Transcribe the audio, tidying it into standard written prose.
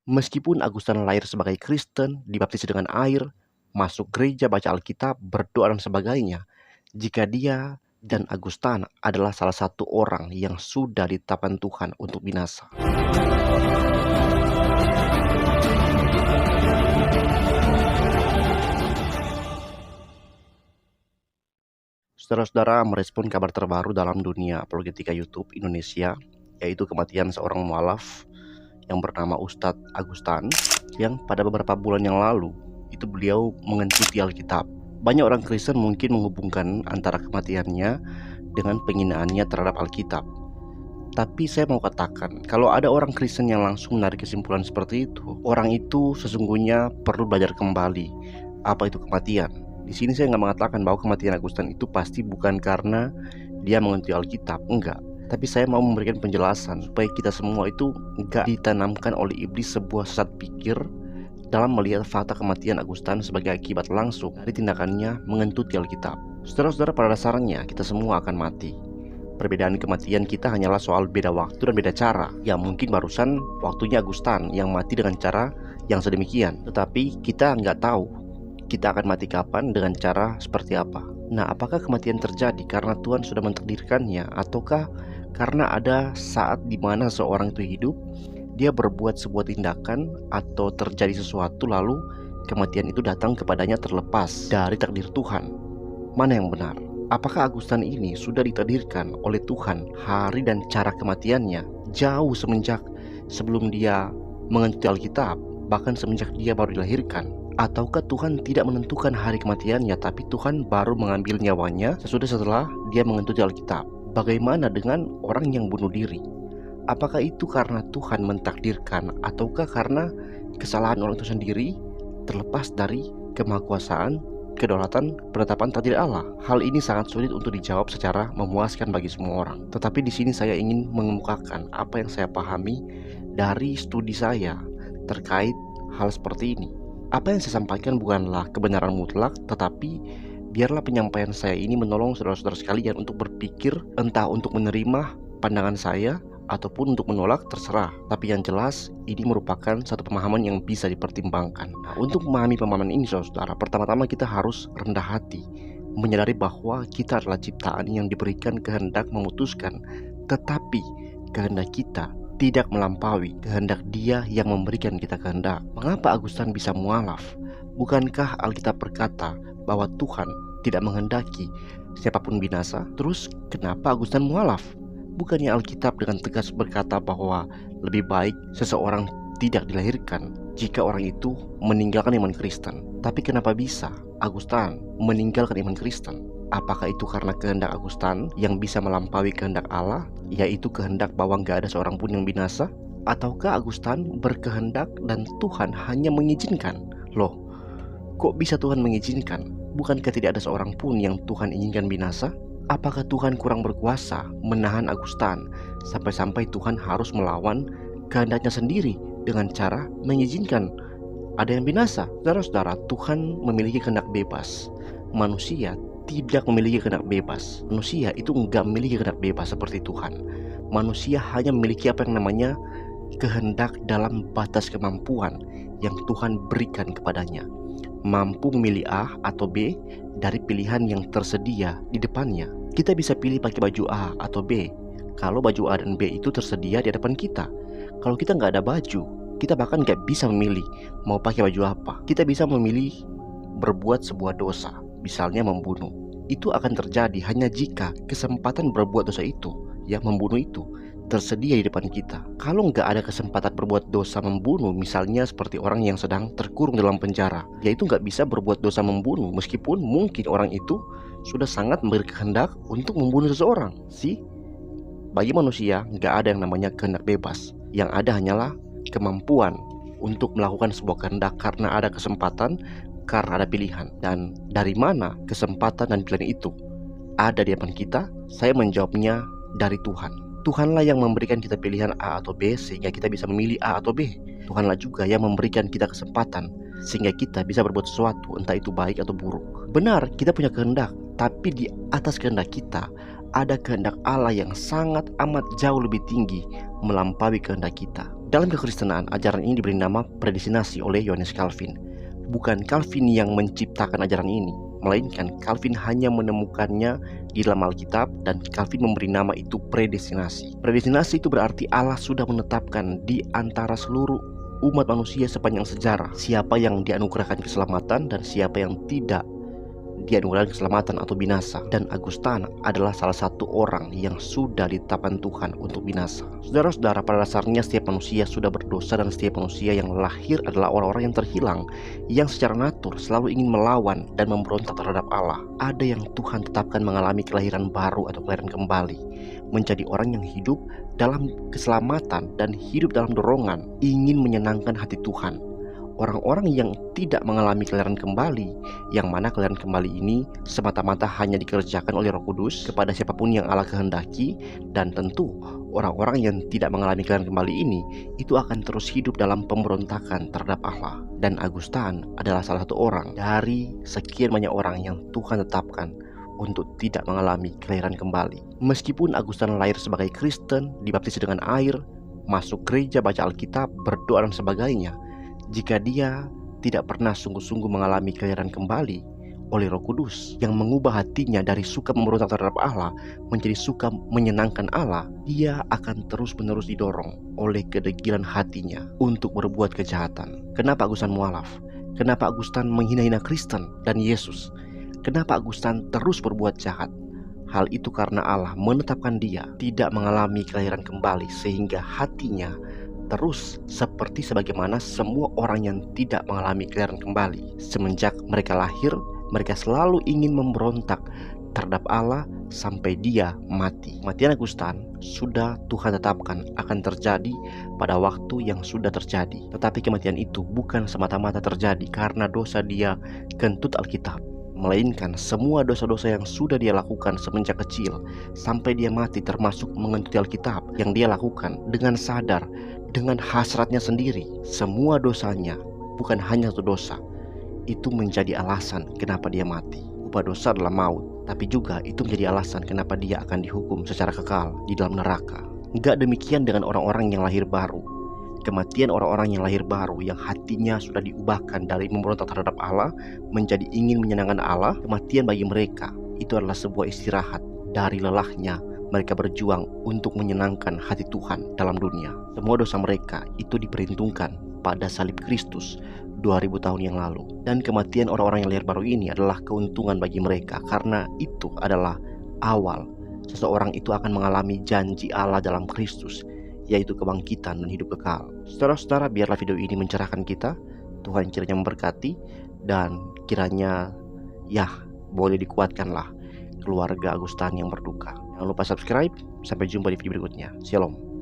Meskipun Agustan lahir sebagai Kristen, dibaptis dengan air, masuk gereja, baca Alkitab, berdoa dan sebagainya, jika dia dan Agustan adalah salah satu orang yang sudah ditetapkan Tuhan untuk binasa. Saudara-saudara, merespon kabar terbaru dalam dunia apologetika YouTube Indonesia, yaitu kematian seorang mualaf yang bernama Ustadz Agustan, yang pada beberapa bulan yang lalu itu beliau mengentuti Alkitab. Banyak orang Kristen mungkin menghubungkan antara kematiannya dengan penghinaannya terhadap Alkitab. Tapi saya mau katakan, kalau ada orang Kristen yang langsung menarik kesimpulan seperti itu, orang itu sesungguhnya perlu belajar kembali apa itu kematian. Di sini saya nggak mengatakan bahwa kematian Agustan itu pasti bukan karena dia mengentuti Alkitab, enggak. Tapi saya mau memberikan penjelasan supaya kita semua itu nggak ditanamkan oleh iblis sebuah sesat pikir dalam melihat fakta kematian Agustan sebagai akibat langsung dari tindakannya mengentuti Alkitab. Saudara-saudara, pada dasarnya kita semua akan mati. Perbedaan kematian kita hanyalah soal beda waktu dan beda cara. Ya mungkin barusan waktunya Agustan yang mati dengan cara yang sedemikian, tetapi kita nggak tahu kita akan mati kapan dengan cara seperti apa. Nah, apakah kematian terjadi karena Tuhan sudah mentakdirkannya, ataukah karena ada saat di mana seorang itu hidup, dia berbuat sebuah tindakan atau terjadi sesuatu lalu kematian itu datang kepadanya terlepas dari takdir Tuhan? Mana yang benar? Apakah Agustan ini sudah ditakdirkan oleh Tuhan hari dan cara kematiannya jauh semenjak sebelum dia mengentuti Alkitab, bahkan semenjak dia baru dilahirkan? Ataukah Tuhan tidak menentukan hari kematiannya, tapi Tuhan baru mengambil nyawanya setelah dia mengentuti Alkitab? Bagaimana dengan orang yang bunuh diri? Apakah itu karena Tuhan mentakdirkan, ataukah karena kesalahan orang itu sendiri terlepas dari kemahakuasaan, kedaulatan, penetapan takdir Allah? Hal ini sangat sulit untuk dijawab secara memuaskan bagi semua orang. Tetapi di sini saya ingin mengemukakan apa yang saya pahami dari studi saya terkait hal seperti ini. Apa yang saya sampaikan bukanlah kebenaran mutlak, tetapi biarlah penyampaian saya ini menolong saudara-saudara sekalian untuk berpikir, entah untuk menerima pandangan saya ataupun untuk menolak, terserah. Tapi yang jelas ini merupakan satu pemahaman yang bisa dipertimbangkan. Nah, untuk memahami pemahaman ini saudara, pertama-tama kita harus rendah hati, menyadari bahwa kita adalah ciptaan yang diberikan kehendak memutuskan, tetapi kehendak kita tidak melampaui kehendak Dia yang memberikan kita kehendak. Mengapa Agustan bisa mualaf? Bukankah Alkitab berkata bahwa Tuhan tidak menghendaki siapapun binasa? Terus kenapa Agustan mualaf? Bukannya Alkitab dengan tegas berkata bahwa lebih baik seseorang tidak dilahirkan jika orang itu meninggalkan iman Kristen? Tapi kenapa bisa Agustan meninggalkan iman Kristen? Apakah itu karena kehendak Agustan yang bisa melampaui kehendak Allah, yaitu kehendak bahwa gak ada seorang pun yang binasa? Ataukah Agustan berkehendak dan Tuhan hanya mengizinkan? Loh, kok bisa Tuhan mengizinkan? Bukankah tidak ada seorang pun yang Tuhan inginkan binasa? Apakah Tuhan kurang berkuasa menahan Agustan sampai-sampai Tuhan harus melawan kehendaknya sendiri dengan cara mengizinkan ada yang binasa? Saudara-saudara, Tuhan memiliki kehendak bebas. Manusia tidak memiliki kehendak bebas. Manusia itu enggak memiliki kehendak bebas seperti Tuhan. Manusia hanya memiliki apa yang namanya kehendak dalam batas kemampuan yang Tuhan berikan kepadanya. Mampu memilih A atau B dari pilihan yang tersedia di depannya. Kita bisa pilih pakai baju A atau B kalau baju A dan B itu tersedia di hadapan kita. Kalau kita nggak ada baju, kita bahkan nggak bisa memilih mau pakai baju apa. Kita bisa memilih berbuat sebuah dosa, misalnya membunuh. Itu akan terjadi hanya jika kesempatan berbuat dosa itu, yang membunuh itu, tersedia di depan kita. Kalau nggak ada kesempatan berbuat dosa membunuh, misalnya seperti orang yang sedang terkurung dalam penjara, dia itu nggak bisa berbuat dosa membunuh, meskipun mungkin orang itu sudah sangat berkehendak untuk membunuh seseorang. Bagi manusia nggak ada yang namanya kehendak bebas. Yang ada hanyalah kemampuan untuk melakukan sebuah kehendak karena ada kesempatan, karena ada pilihan. Dan dari mana kesempatan dan pilihan itu ada di depan kita? Saya menjawabnya dari Tuhan. Tuhanlah yang memberikan kita pilihan A atau B sehingga kita bisa memilih A atau B. Tuhanlah juga yang memberikan kita kesempatan sehingga kita bisa berbuat sesuatu, entah itu baik atau buruk. Benar, kita punya kehendak, tapi di atas kehendak kita ada kehendak Allah yang sangat amat jauh lebih tinggi melampaui kehendak kita. Dalam kekristenan, ajaran ini diberi nama predestinasi oleh Yohanes Calvin. Bukan Calvin yang menciptakan ajaran ini, melainkan Calvin hanya menemukannya di dalam Alkitab dan Calvin memberi nama itu predestinasi. Predestinasi itu berarti Allah sudah menetapkan di antara seluruh umat manusia sepanjang sejarah siapa yang dianugerahkan keselamatan dan siapa yang tidak dianugerahkan keselamatan atau binasa. Dan Augustine adalah salah satu orang yang sudah ditetapkan Tuhan untuk binasa. Saudara-saudara, pada dasarnya setiap manusia sudah berdosa dan setiap manusia yang lahir adalah orang-orang yang terhilang, yang secara natur selalu ingin melawan dan memberontak terhadap Allah. Ada yang Tuhan tetapkan mengalami kelahiran baru atau kelahiran kembali, menjadi orang yang hidup dalam keselamatan dan hidup dalam dorongan ingin menyenangkan hati Tuhan. Orang-orang yang tidak mengalami kelahiran kembali, yang mana kelahiran kembali ini semata-mata hanya dikerjakan oleh Roh Kudus kepada siapapun yang Allah kehendaki, dan tentu orang-orang yang tidak mengalami kelahiran kembali ini itu akan terus hidup dalam pemberontakan terhadap Allah. Dan Augustine adalah salah satu orang dari sekian banyak orang yang Tuhan tetapkan untuk tidak mengalami kelahiran kembali. Meskipun Augustine lahir sebagai Kristen, dibaptis dengan air, masuk gereja, baca Alkitab, berdoa dan sebagainya, jika dia tidak pernah sungguh-sungguh mengalami kelahiran kembali oleh Roh Kudus yang mengubah hatinya dari suka memberontak terhadap Allah menjadi suka menyenangkan Allah, dia akan terus-menerus didorong oleh kedegilan hatinya untuk berbuat kejahatan. Kenapa Augustine mualaf? Kenapa Augustine menghina-hina Kristen dan Yesus? Kenapa Augustine terus berbuat jahat? Hal itu karena Allah menetapkan dia tidak mengalami kelahiran kembali, sehingga hatinya terus seperti sebagaimana semua orang yang tidak mengalami kelahiran kembali. Semenjak mereka lahir, mereka selalu ingin memberontak terhadap Allah sampai dia mati. Kematian Augustine sudah Tuhan tetapkan akan terjadi pada waktu yang sudah terjadi. Tetapi kematian itu bukan semata-mata terjadi karena dosa dia kentut Alkitab, melainkan semua dosa-dosa yang sudah dia lakukan semenjak kecil sampai dia mati, termasuk mengentuti Alkitab yang dia lakukan dengan sadar, dengan hasratnya sendiri. Semua dosanya, bukan hanya satu dosa, itu menjadi alasan kenapa dia mati. Upah dosa adalah maut, tapi juga itu menjadi alasan kenapa dia akan dihukum secara kekal di dalam neraka. Enggak demikian dengan orang-orang yang lahir baru. Kematian orang-orang yang lahir baru, yang hatinya sudah diubahkan dari memberontak terhadap Allah menjadi ingin menyenangkan Allah, kematian bagi mereka itu adalah sebuah istirahat dari lelahnya mereka berjuang untuk menyenangkan hati Tuhan dalam dunia. Semua dosa mereka itu diperhitungkan pada salib Kristus 2000 tahun yang lalu. Dan kematian orang-orang yang lahir baru ini adalah keuntungan bagi mereka, karena itu adalah awal seseorang itu akan mengalami janji Allah dalam Kristus, yaitu kebangkitan dan hidup kekal. Saudara-saudara, biarlah video ini mencerahkan kita. Tuhan kiranya memberkati, dan kiranya boleh dikuatkanlah keluarga Augustine yang berduka. Jangan lupa subscribe. Sampai jumpa di video berikutnya. Shalom.